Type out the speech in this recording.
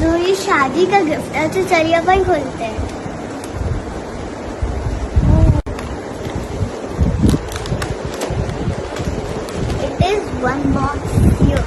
सो ये शादी का गिफ्ट है, तो चलिए अपन खोलते हैं। It is one box here.